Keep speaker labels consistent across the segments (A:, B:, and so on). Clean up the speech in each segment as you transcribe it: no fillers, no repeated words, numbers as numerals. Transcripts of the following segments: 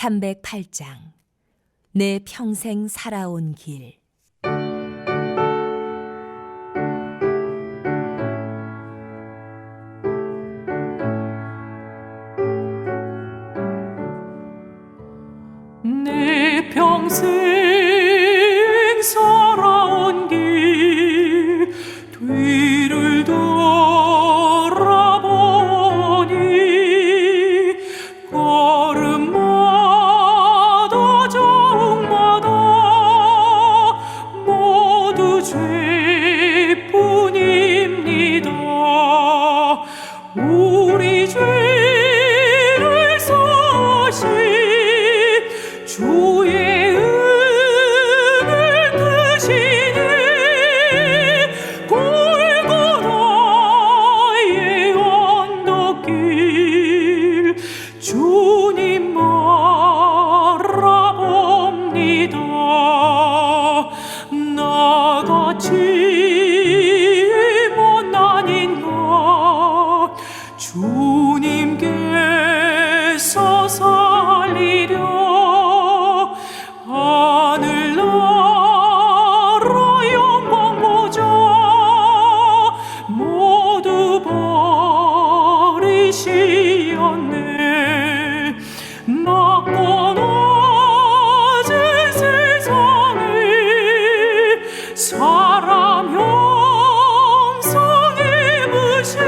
A: 308장 내 평생 살아온 길.
B: 내 평생 살아온 길 뒤를 돌아보니 걸음마다 적마다 모두 죄뿐입니다. 우리 죄를 사신 주의 은을 드시니 골고다의 언덕길 주님 말아봅니다. 나같이 못난 인간 주님께서 살리려 하늘나라 영광 보좌 모두 버리시었네. 낮고 낮은 세상에 사람 형상 입으신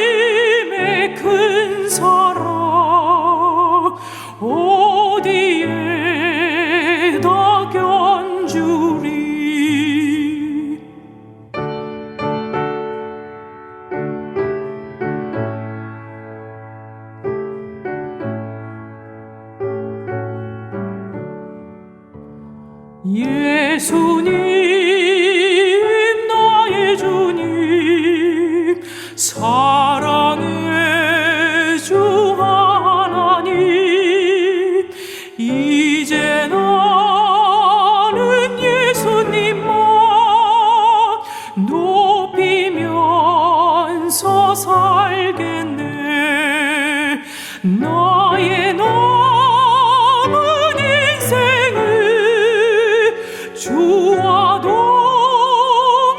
B: 하나님의 큰 사랑 어디에다 견주리. 예수님 나의 주님 사랑의 주 하나님 이제 나는 예수님만 높이면서 살겠네. 나의 남은 인생을 주와 동행하면서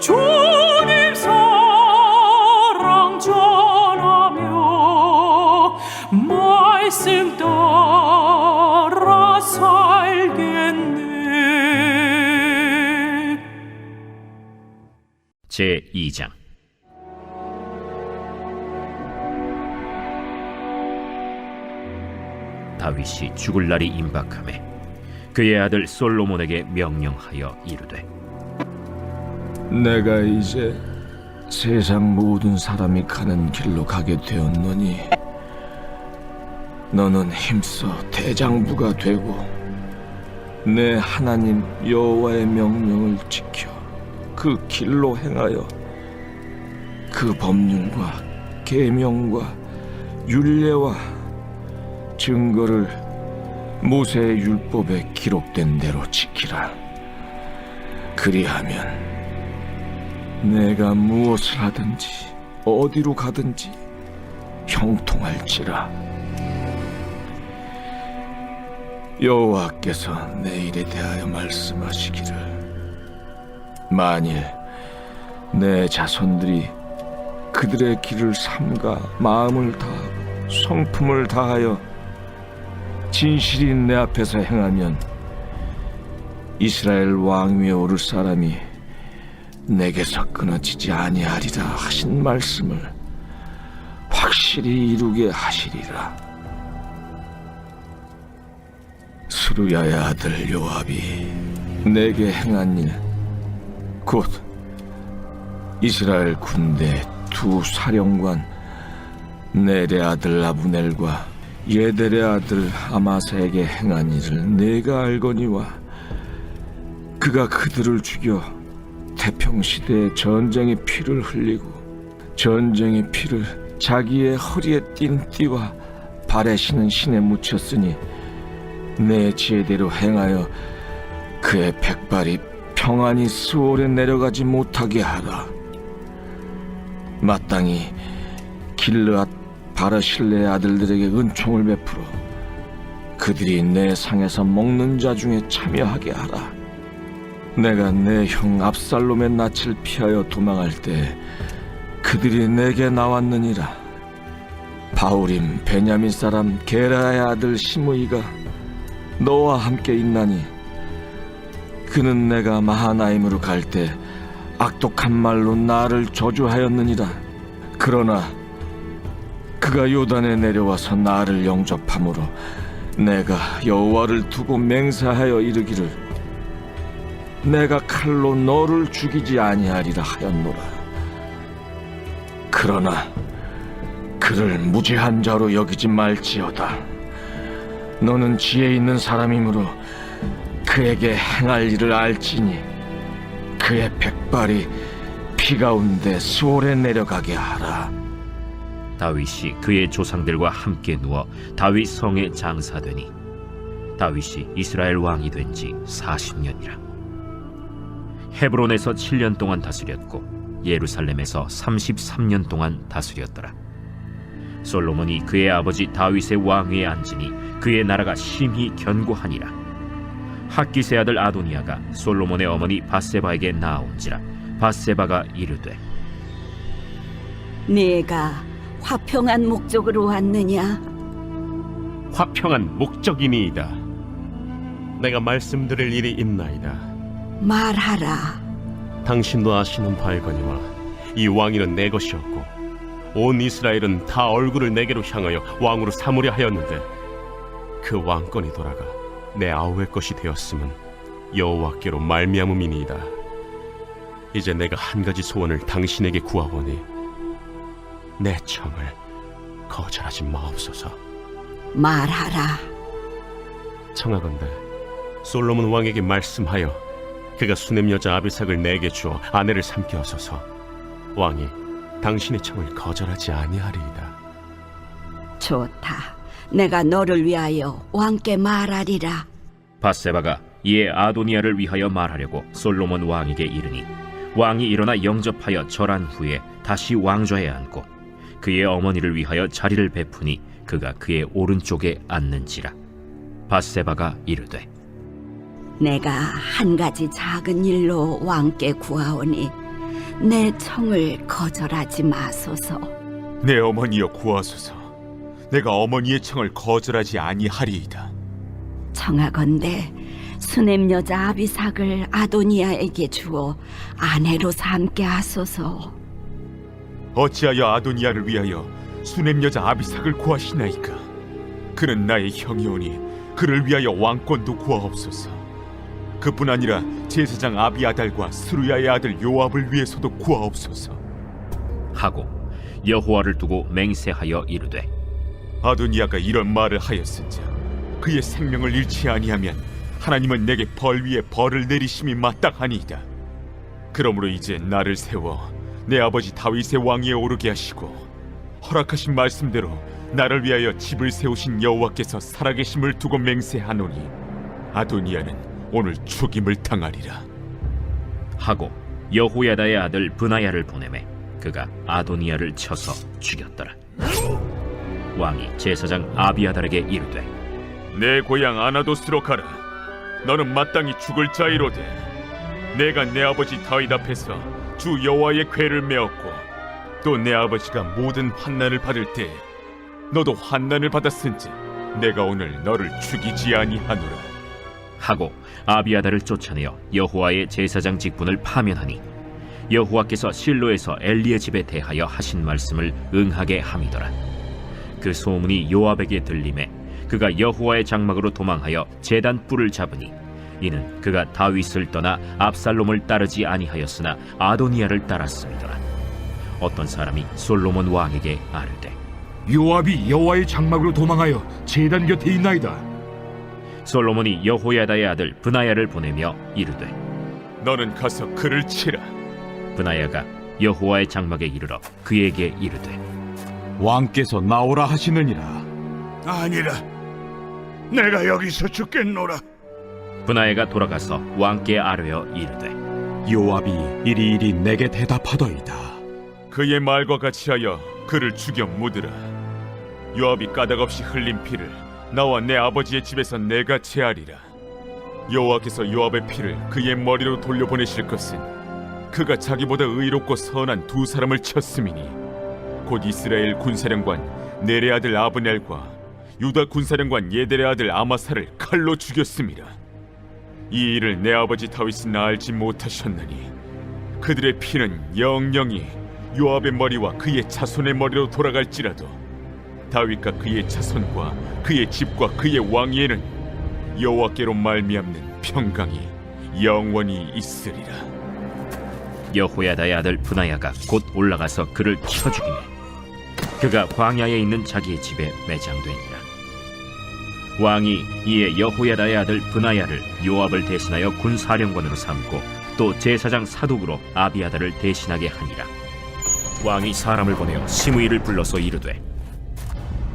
B: 주님 사랑 전하며 말씀 따라 살겠네.
C: 제2장 다윗이 죽을 날이 임박하매 그의 아들 솔로몬에게 명령하여 이르되
D: 내가 이제 세상 모든 사람이 가는 길로 가게 되었노니 너는 힘써 대장부가 되고 내 하나님 여호와의 명령을 지켜 그 길로 행하여 그 법률과 계명과 율례와 증거를 모세의 율법에 기록된 대로 지키라. 그리하면 내가 무엇을 하든지 어디로 가든지 형통할지라. 여호와께서 내 일에 대하여 말씀하시기를 만일 내 자손들이 그들의 길을 삼가 마음을 다하고 성품을 다하여 진실이 내 앞에서 행하면 이스라엘 왕위에 오를 사람이 내게서 끊어지지 아니하리라 하신 말씀을 확실히 이루게 하시리라. 스루야의 아들 요압이 내게 행한 일 곧 이스라엘 군대 두 사령관 넬의 아들 아브넬과 예델의 아들 아마사에게 행한 일을 내가 알거니와 그가 그들을 죽여 태평시대에 전쟁의 피를 흘리고 전쟁의 피를 자기의 허리에 띤 띠와 발에 신은 신에 묻혔으니 내 지혜대로 행하여 그의 백발이 평안히 스올에 내려가지 못하게 하라. 마땅히 길르앗 바르실레의 아들들에게 은총을 베풀어 그들이 내 상에서 먹는 자 중에 참여하게 하라. 내가 내 형 압살롬의 낯을 피하여 도망할 때 그들이 내게 나왔느니라. 바울임 베냐민 사람 게라의 아들 시므이가 너와 함께 있나니 그는 내가 마하나임으로 갈 때 악독한 말로 나를 저주하였느니라. 그러나 그가 요단에 내려와서 나를 영접함으로 내가 여호와를 두고 맹세하여 이르기를 내가 칼로 너를 죽이지 아니하리라 하였노라. 그러나 그를 무죄한 자로 여기지 말지어다. 너는 지혜 있는 사람이므로 그에게 행할 일을 알지니 그의 백발이 피 가운데 수월에 내려가게 하라.
C: 다윗이 그의 조상들과 함께 누워 다윗 성에 장사되니 다윗이 이스라엘 왕이 된 지 40년이라. 헤브론에서 7년 동안 다스렸고 예루살렘에서 33년 동안 다스렸더라. 솔로몬이 그의 아버지 다윗의 왕위에 앉으니 그의 나라가 심히 견고하니라. 학기세 아들 아도니아가 솔로몬의 어머니 밧세바에게 나아온지라. 밧세바가 이르되
E: 네가 화평한 목적으로 왔느냐?
F: 화평한 목적이니이다. 내가 말씀드릴 일이 있나이다.
E: 말하라.
F: 당신도 아시는 바이거니와 이 왕위는 내 것이었고 온 이스라엘은 다 얼굴을 내게로 향하여 왕으로 삼으려 하였는데 그 왕권이 돌아가 내 아우의 것이 되었음은 여호와께로 말미암음이니이다. 이제 내가 한 가지 소원을 당신에게 구하오니 내 청을 거절하지 마옵소서.
E: 말하라.
F: 청하건대 솔로몬 왕에게 말씀하여 그가 수냄 여자 아비삭을 내게 주어 아내를 삼게 하소서. 왕이 당신의 청을 거절하지 아니하리이다.
E: 좋다. 내가 너를 위하여 왕께 말하리라.
C: 밧세바가 이에 아도니아를 위하여 말하려고 솔로몬 왕에게 이르니 왕이 일어나 영접하여 절한 후에 다시 왕좌에 앉고 그의 어머니를 위하여 자리를 베푸니 그가 그의 오른쪽에 앉는지라. 밧세바가 이르되
E: 내가 한 가지 작은 일로 왕께 구하오니 내 청을 거절하지 마소서.
G: 내 어머니여 구하소서. 내가 어머니의 청을 거절하지 아니하리이다.
E: 청하건대 수냄 여자 아비삭을 아도니아에게 주어 아내로 삼게 하소서.
G: 어찌하여 아도니아를 위하여 수냄 여자 아비삭을 구하시나이까? 그는 나의 형이오니 그를 위하여 왕권도 구하옵소서. 그뿐 아니라 제사장 아비아달과 스루야의 아들 요압을 위해서도 구하옵소서.
C: 하고 여호와를 두고 맹세하여 이르되
G: 아도니아가 이런 말을 하였은즉 그의 생명을 잃지 아니하면 하나님은 내게 벌 위에 벌을 내리심이 마땅하니이다. 그러므로 이제 나를 세워 내 아버지 다윗의 왕위에 오르게 하시고 허락하신 말씀대로 나를 위하여 집을 세우신 여호와께서 살아계심을 두고 맹세하노니 아도니아는 오늘 죽임을 당하리라.
C: 하고 여호야다의 아들 브나야를 보내매 그가 아도니아를 쳐서 죽였더라. 왕이 제사장 아비아달에게 이르되
G: 내 고향 아나도스로 가라. 너는 마땅히 죽을 자이로되 내가 내 아버지 다윗 앞에서 주 여호와의 궤를 메었고 또 내 아버지가 모든 환난을 받을 때 너도 환난을 받았은지 내가 오늘 너를 죽이지 아니하노라.
C: 하고 아비아달을 쫓아내어 여호와의 제사장 직분을 파면하니 여호와께서 실로에서 엘리의 집에 대하여 하신 말씀을 응하게 함이더라. 그 소문이 요압에게 들림에 그가 여호와의 장막으로 도망하여 제단 뿔을 잡으니 이는 그가 다윗을 떠나 압살롬을 따르지 아니하였으나 아도니아를 따랐음이더라. 어떤 사람이 솔로몬 왕에게 아뢰되
H: 요압이 여호와의 장막으로 도망하여 제단 곁에 있나이다.
C: 솔로몬이 여호야다의 아들 브나야를 보내며 이르되
G: 너는 가서 그를 치라.
C: 브나야가 여호와의 장막에 이르러 그에게 이르되
H: 왕께서 나오라 하시느니라.
I: 아니라 내가 여기서 죽겠노라.
C: 브나야가 돌아가서 왕께 아뢰어 이르되
H: 요압이 이리이리 내게 대답하더이다.
G: 그의 말과 같이 하여 그를 죽여 묻으라. 요압이 까닭없이 흘린 피를 나와 내 아버지의 집에서 내가 제하리라. 여호와께서 요압의 피를 그의 머리로 돌려보내실 것은 그가 자기보다 의롭고 선한 두 사람을 쳤음이니 곧 이스라엘 군사령관 넬의 아들 아브넬과 유다 군사령관 예델의 아들 아마사를 칼로 죽였음이라. 이 일을 내 아버지 다윗은 알지 못하셨느니 그들의 피는 영영이 요압의 머리와 그의 자손의 머리로 돌아갈지라도 다윗과 그의 자손과 그의 집과 그의 왕위에는 여호와께로 말미암는 평강이 영원히 있으리라.
C: 여호야다의 아들 브나야가 곧 올라가서 그를 쳐 죽이매 그가 광야에 있는 자기의 집에 매장되니라. 왕이 이에 여호야다의 아들 브나야를 요압을 대신하여 군사령관으로 삼고 또 제사장 사독으로 아비아다를 대신하게 하니라. 왕이 사람을 보내어 시므이를 불러서 이르되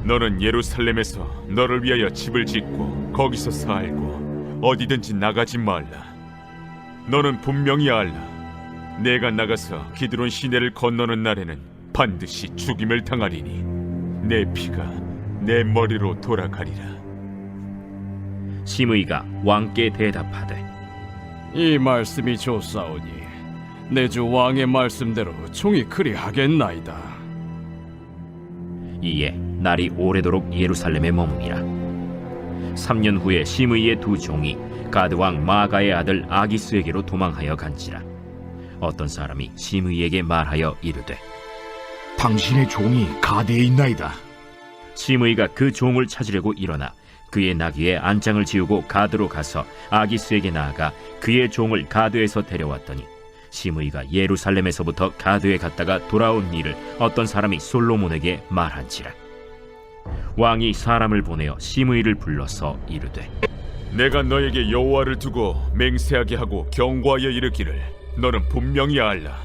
G: 너는 예루살렘에서 너를 위하여 집을 짓고 거기서 살고 어디든지 나가지 말라. 너는 분명히 알라. 내가 나가서 기드론 시내를 건너는 날에는 반드시 죽임을 당하리니 내 피가 내 머리로 돌아가리라.
C: 시므이가 왕께 대답하되
J: 이 말씀이 좋사오니 내 주 왕의 말씀대로 종이 그리하겠나이다.
C: 이에 날이 오래도록 예루살렘에 머무니라. 3년 후에 시므이의 두 종이 가드 왕 마가의 아들 아기스에게로 도망하여 간지라. 어떤 사람이 시므이에게 말하여 이르되
H: 당신의 종이 가드에 있나이다.
C: 시므이가 그 종을 찾으려고 일어나 그의 나귀에 안장을 지우고 가드로 가서 아기스에게 나아가 그의 종을 가드에서 데려왔더니 시므이가 예루살렘에서부터 가드에 갔다가 돌아온 일을 어떤 사람이 솔로몬에게 말한지라. 왕이 사람을 보내어 시므이를 불러서 이르되
G: 내가 너에게 여호와를 두고 맹세하게 하고 경고하여 이르기를 너는 분명히 알라.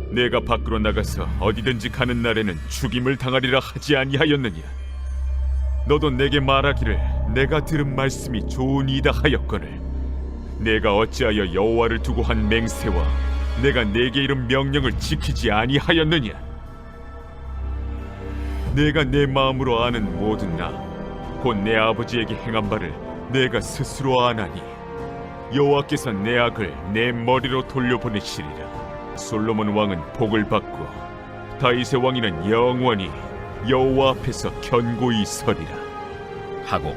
G: 내가 밖으로 나가서 어디든지 가는 날에는 죽임을 당하리라 하지 아니하였느냐. 너도 내게 말하기를 내가 들은 말씀이 좋으니이다 하였거늘 내가 어찌하여 여호와를 두고 한 맹세와 내가 내게 이른 명령을 지키지 아니하였느냐. 내가 내 마음으로 아는 모든 나 곧 내 아버지에게 행한 바를 내가 스스로 아나니 여호와께서 내 악을 내 머리로 돌려보내시리라. 솔로몬 왕은 복을 받고 다윗의 왕위는 영원히 여호와 앞에서 견고히 서리라
C: 하고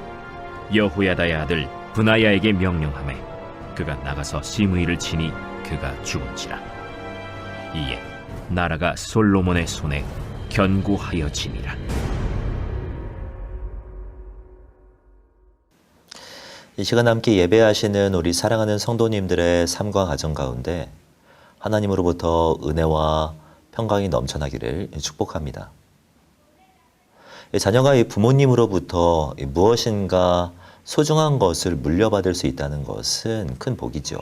C: 여호야다의 아들 브나야에게 명령하매 그가 나가서 시므이를 치니 그가 죽은지라. 이에 나라가 솔로몬의 손에 견고하여지니라.
K: 이 시간 함께 예배하시는 우리 사랑하는 성도님들의 삶과 가정 가운데 하나님으로부터 은혜와 평강이 넘쳐나기를 축복합니다. 자녀가 부모님으로부터 무엇인가 소중한 것을 물려받을 수 있다는 것은 큰 복이죠.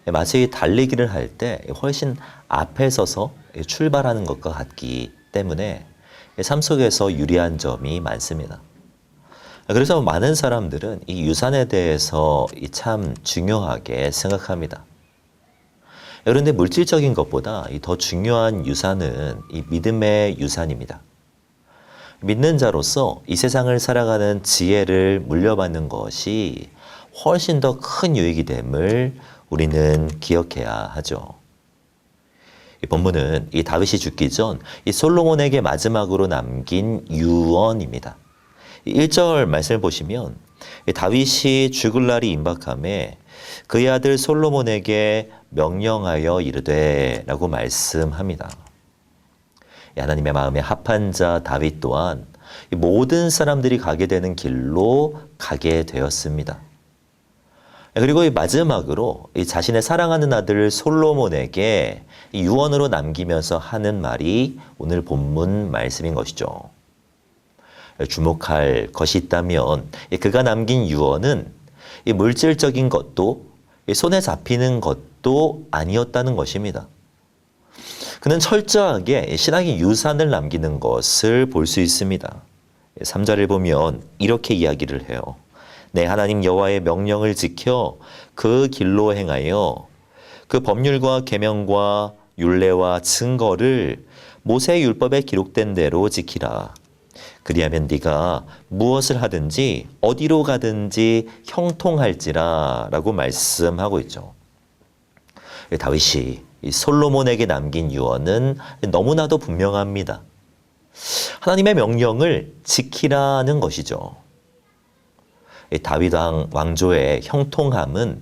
K: 마치 달리기를 할 때 훨씬 앞에 서서 출발하는 것과 같기 때문에 삶 속에서 유리한 점이 많습니다. 그래서 많은 사람들은 이 유산에 대해서 참 중요하게 생각합니다. 그런데 물질적인 것보다 더 중요한 유산은 이 믿음의 유산입니다. 믿는 자로서 이 세상을 살아가는 지혜를 물려받는 것이 훨씬 더 큰 유익이 됨을 우리는 기억해야 하죠. 이 본문은 이 다윗이 죽기 전 이 솔로몬에게 마지막으로 남긴 유언입니다. 1절 말씀을 보시면 다윗이 죽을 날이 임박함에 그의 아들 솔로몬에게 명령하여 이르되 라고 말씀합니다. 하나님의 마음에 합한 자 다윗 또한 모든 사람들이 가게 되는 길로 가게 되었습니다. 그리고 마지막으로 자신의 사랑하는 아들 솔로몬에게 유언으로 남기면서 하는 말이 오늘 본문 말씀인 것이죠. 주목할 것이 있다면 그가 남긴 유언은 물질적인 것도 손에 잡히는 것도 아니었다는 것입니다. 그는 철저하게 신앙의 유산을 남기는 것을 볼 수 있습니다. 3절을 보면 이렇게 이야기를 해요. 내 하나님 여호와의 명령을 지켜 그 길로 행하여 그 법률과 계명과 율례와 증거를 모세 율법에 기록된 대로 지키라. 그리하면 네가 무엇을 하든지 어디로 가든지 형통할지라 라고 말씀하고 있죠. 다윗이 이 솔로몬에게 남긴 유언은 너무나도 분명합니다. 하나님의 명령을 지키라는 것이죠. 다윗 왕조의 형통함은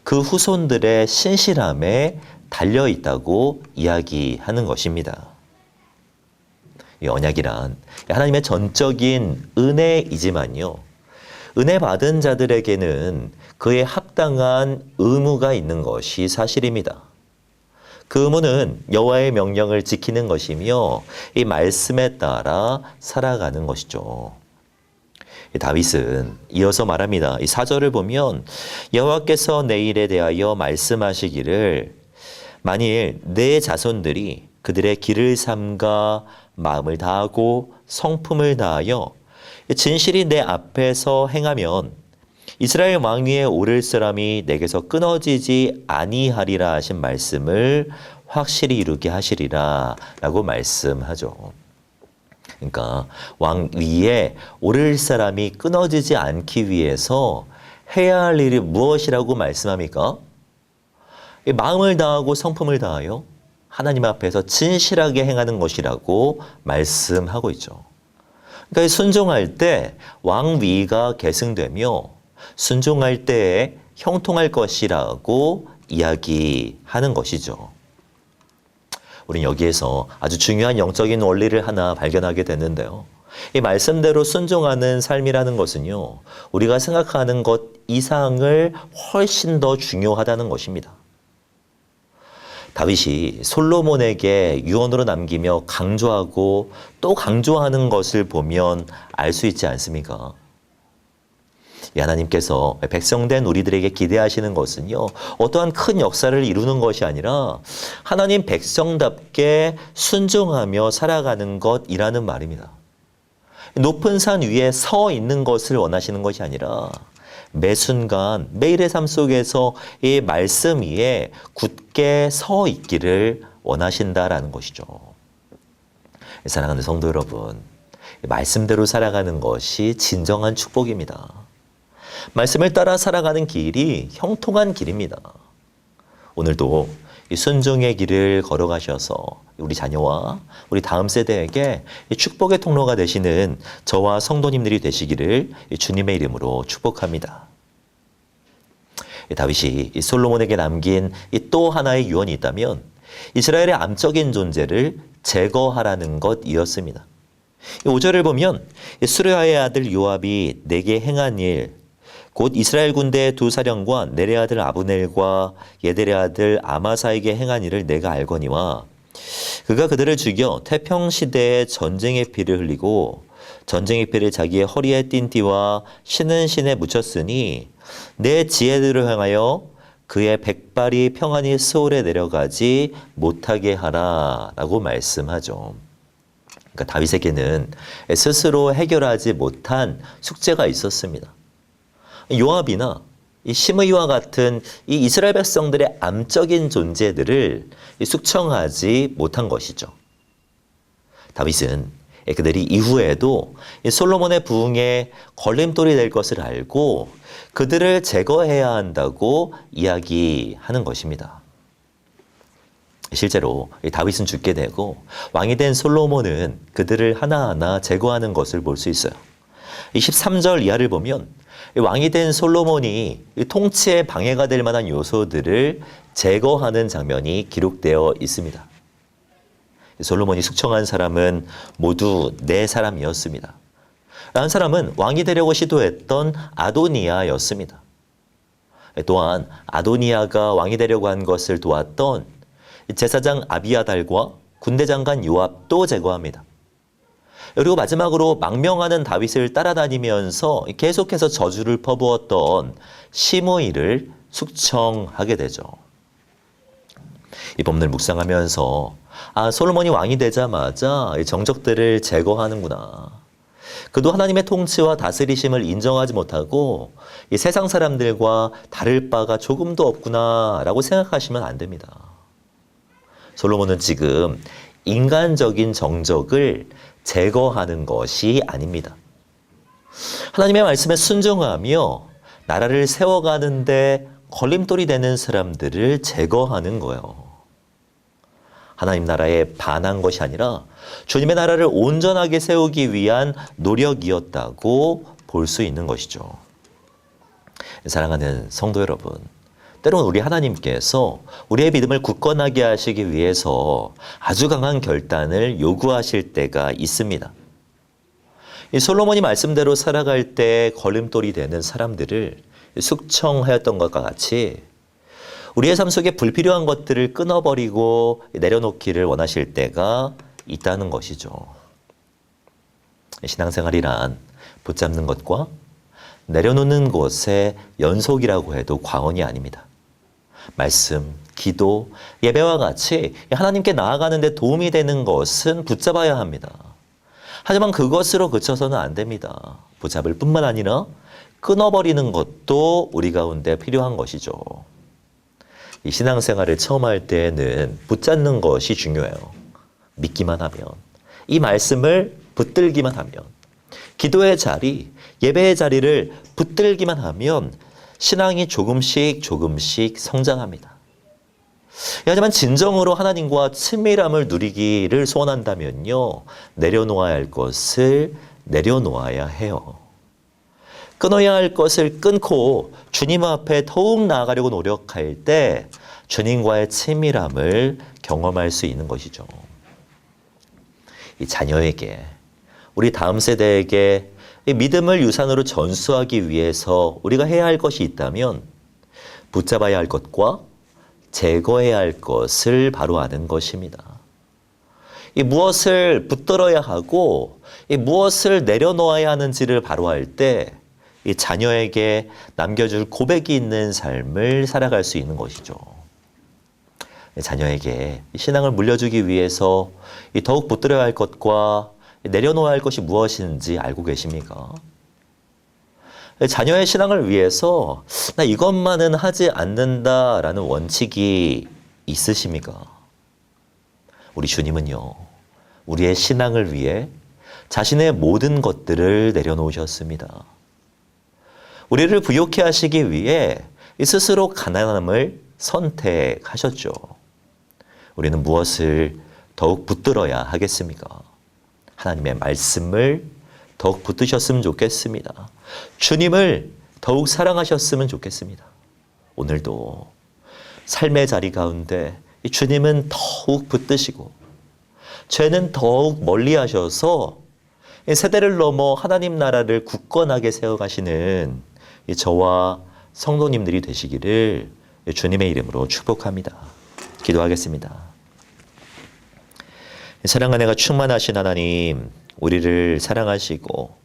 K: 그 후손들의 신실함에 달려 있다고 이야기하는 것입니다. 이 언약이란 하나님의 전적인 은혜이지만요, 은혜 받은 자들에게는 그에 합당한 의무가 있는 것이 사실입니다. 그 의무는 여호와의 명령을 지키는 것이며 이 말씀에 따라 살아가는 것이죠. 다윗은 이어서 말합니다. 이 4절을 보면 여호와께서 내 일에 대하여 말씀하시기를 만일 내 자손들이 그들의 길을 삼가 마음을 다하고 성품을 다하여 진실이 내 앞에서 행하면 이스라엘 왕 위에 오를 사람이 내게서 끊어지지 아니하리라 하신 말씀을 확실히 이루게 하시리라 라고 말씀하죠. 그러니까 왕 위에 오를 사람이 끊어지지 않기 위해서 해야 할 일이 무엇이라고 말씀합니까? 마음을 다하고 성품을 다하여 하나님 앞에서 진실하게 행하는 것이라고 말씀하고 있죠. 그러니까 순종할 때 왕위가 계승되며 순종할 때에 형통할 것이라고 이야기하는 것이죠. 우리는 여기에서 아주 중요한 영적인 원리를 하나 발견하게 되는데요. 이 말씀대로 순종하는 삶이라는 것은요, 우리가 생각하는 것 이상을 훨씬 더 중요하다는 것입니다. 다윗이 솔로몬에게 유언으로 남기며 강조하고 또 강조하는 것을 보면 알 수 있지 않습니까? 하나님께서 백성된 우리들에게 기대하시는 것은요, 어떠한 큰 역사를 이루는 것이 아니라 하나님 백성답게 순종하며 살아가는 것이라는 말입니다. 높은 산 위에 서 있는 것을 원하시는 것이 아니라 매 순간 매일의 삶 속에서 이 말씀 위에 굳게 서 있기를 원하신다라는 것이죠. 사랑하는 성도 여러분, 말씀대로 살아가는 것이 진정한 축복입니다. 말씀을 따라 살아가는 길이 형통한 길입니다. 오늘도 이 순종의 길을 걸어가셔서 우리 자녀와 우리 다음 세대에게 축복의 통로가 되시는 저와 성도님들이 되시기를 주님의 이름으로 축복합니다. 다윗이 솔로몬에게 남긴 또 하나의 유언이 있다면 이스라엘의 암적인 존재를 제거하라는 것이었습니다. 5절을 보면 수르야의 아들 요압이 내게 행한 일, 곧 이스라엘 군대의 두 사령과 네레 아들 아브넬과 예델의 아들 아마사에게 행한 일을 내가 알거니와 그가 그들을 죽여 태평시대에 전쟁의 피를 흘리고 전쟁의 피를 자기의 허리에 띤 띠와 신은 신에 묻혔으니 내 지혜들을 향하여 그의 백발이 평안히 스올에 내려가지 못하게 하라 라고 말씀하죠. 그러니까 다윗에게는 스스로 해결하지 못한 숙제가 있었습니다. 요압이나 이 시므이와 같은 이 이스라엘 백성들의 암적인 존재들을 숙청하지 못한 것이죠. 다윗은 그들이 이후에도 솔로몬의 부흥에 걸림돌이 될 것을 알고 그들을 제거해야 한다고 이야기하는 것입니다. 실제로 다윗은 죽게 되고 왕이 된 솔로몬은 그들을 하나하나 제거하는 것을 볼 수 있어요. 13절 이하를 보면 왕이 된 솔로몬이 통치에 방해가 될 만한 요소들을 제거하는 장면이 기록되어 있습니다. 솔로몬이 숙청한 사람은 모두 4사람이었습니다. 한 사람은 왕이 되려고 시도했던 아도니아였습니다. 또한 아도니아가 왕이 되려고 한 것을 도왔던 제사장 아비아달과 군대장관 요압도 제거합니다. 그리고 마지막으로 망명하는 다윗을 따라다니면서 계속해서 저주를 퍼부었던 시므이를 숙청하게 되죠. 이 본문을 묵상하면서 솔로몬이 왕이 되자마자 정적들을 제거하는구나. 그도 하나님의 통치와 다스리심을 인정하지 못하고 이 세상 사람들과 다를 바가 조금도 없구나 라고 생각하시면 안 됩니다. 솔로몬은 지금 인간적인 정적을 제거하는 것이 아닙니다. 하나님의 말씀에 순종하며 나라를 세워가는데 걸림돌이 되는 사람들을 제거하는 거예요. 하나님 나라에 반한 것이 아니라 주님의 나라를 온전하게 세우기 위한 노력이었다고 볼 수 있는 것이죠. 사랑하는 성도 여러분, 때로는 우리 하나님께서 우리의 믿음을 굳건하게 하시기 위해서 아주 강한 결단을 요구하실 때가 있습니다. 이 솔로몬이 말씀대로 살아갈 때 걸림돌이 되는 사람들을 숙청하였던 것과 같이 우리의 삶 속에 불필요한 것들을 끊어버리고 내려놓기를 원하실 때가 있다는 것이죠. 신앙생활이란 붙잡는 것과 내려놓는 것의 연속이라고 해도 과언이 아닙니다. 말씀, 기도, 예배와 같이 하나님께 나아가는 데 도움이 되는 것은 붙잡아야 합니다. 하지만 그것으로 그쳐서는 안 됩니다. 붙잡을 뿐만 아니라 끊어버리는 것도 우리 가운데 필요한 것이죠. 이 신앙생활을 처음 할 때에는 붙잡는 것이 중요해요. 믿기만 하면, 이 말씀을 붙들기만 하면, 기도의 자리, 예배의 자리를 붙들기만 하면 신앙이 조금씩 성장합니다. 하지만 진정으로 하나님과 친밀함을 누리기를 소원한다면요, 내려놓아야 할 것을 내려놓아야 해요. 끊어야 할 것을 끊고 주님 앞에 더욱 나아가려고 노력할 때 주님과의 친밀함을 경험할 수 있는 것이죠. 이 자녀에게, 우리 다음 세대에게 이 믿음을 유산으로 전수하기 위해서 우리가 해야 할 것이 있다면 붙잡아야 할 것과 제거해야 할 것을 바로 아는 것입니다. 이 무엇을 붙들어야 하고 이 무엇을 내려놓아야 하는지를 바로 알 때 이 자녀에게 남겨줄 고백이 있는 삶을 살아갈 수 있는 것이죠. 자녀에게 신앙을 물려주기 위해서 더욱 붙들어야 할 것과 내려놓아야 할 것이 무엇인지 알고 계십니까? 자녀의 신앙을 위해서 나 이것만은 하지 않는다라는 원칙이 있으십니까? 우리 주님은요, 우리의 신앙을 위해 자신의 모든 것들을 내려놓으셨습니다. 우리를 부욕해 하시기 위해 스스로 가난함을 선택하셨죠. 우리는 무엇을 더욱 붙들어야 하겠습니까? 하나님의 말씀을 더욱 붙드셨으면 좋겠습니다. 주님을 더욱 사랑하셨으면 좋겠습니다. 오늘도 삶의 자리 가운데 주님은 더욱 붙드시고 죄는 더욱 멀리 하셔서 세대를 넘어 하나님 나라를 굳건하게 세워가시는 저와 성도님들이 되시기를 주님의 이름으로 축복합니다. 기도하겠습니다. 사랑 은혜가 충만하신 하나님, 우리를 사랑하시고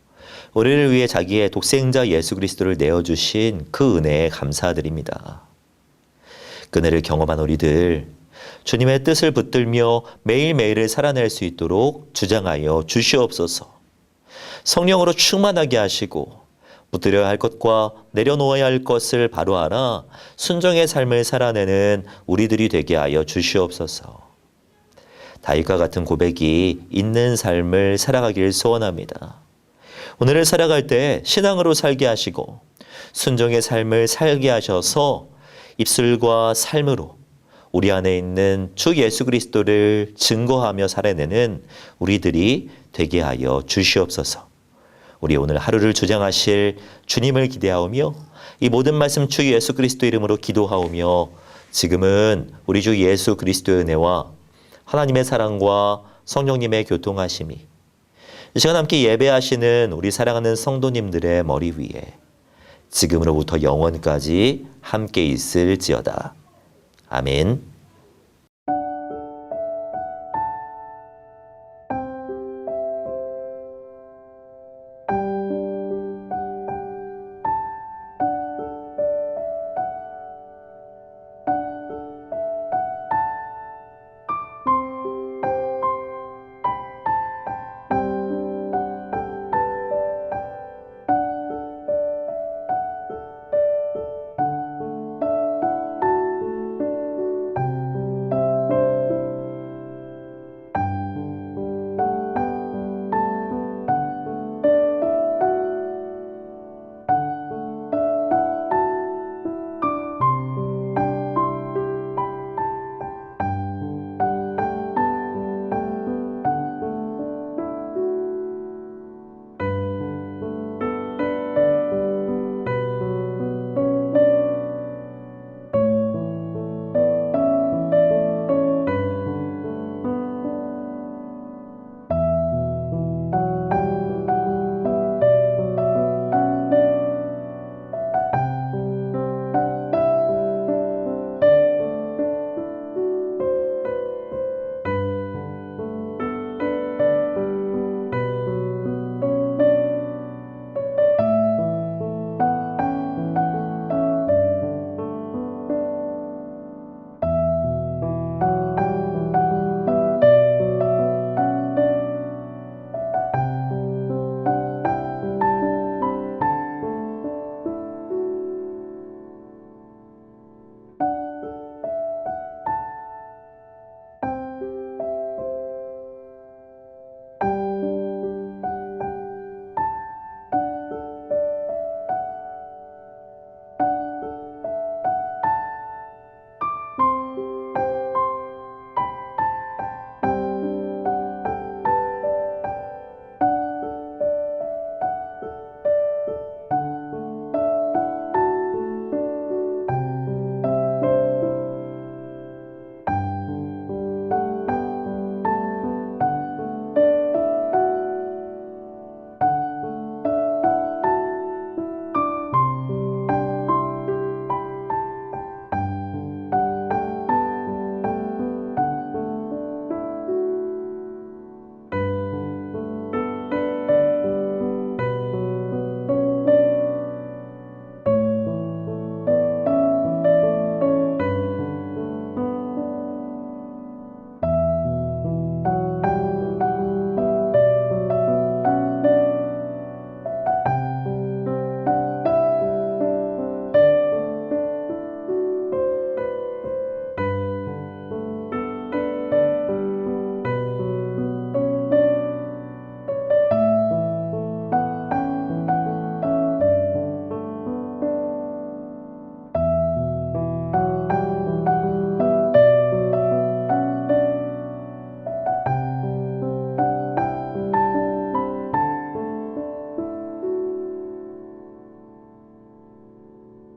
K: 우리를 위해 자기의 독생자 예수 그리스도를 내어주신 그 은혜에 감사드립니다. 그 은혜를 경험한 우리들, 주님의 뜻을 붙들며 매일매일을 살아낼 수 있도록 주장하여 주시옵소서. 성령으로 충만하게 하시고 붙들어야 할 것과 내려놓아야 할 것을 바로 알아 순종의 삶을 살아내는 우리들이 되게 하여 주시옵소서. 다윗과 같은 고백이 있는 삶을 살아가길 소원합니다. 오늘을 살아갈 때 신앙으로 살게 하시고 순종의 삶을 살게 하셔서 입술과 삶으로 우리 안에 있는 주 예수 그리스도를 증거하며 살아내는 우리들이 되게 하여 주시옵소서. 우리 오늘 하루를 주장하실 주님을 기대하오며 이 모든 말씀 주 예수 그리스도 이름으로 기도하오며 지금은 우리 주 예수 그리스도의 은혜와 하나님의 사랑과 성령님의 교통하심이 이 시간 함께 예배하시는 우리 사랑하는 성도님들의 머리 위에 지금으로부터 영원까지 함께 있을지어다. 아멘.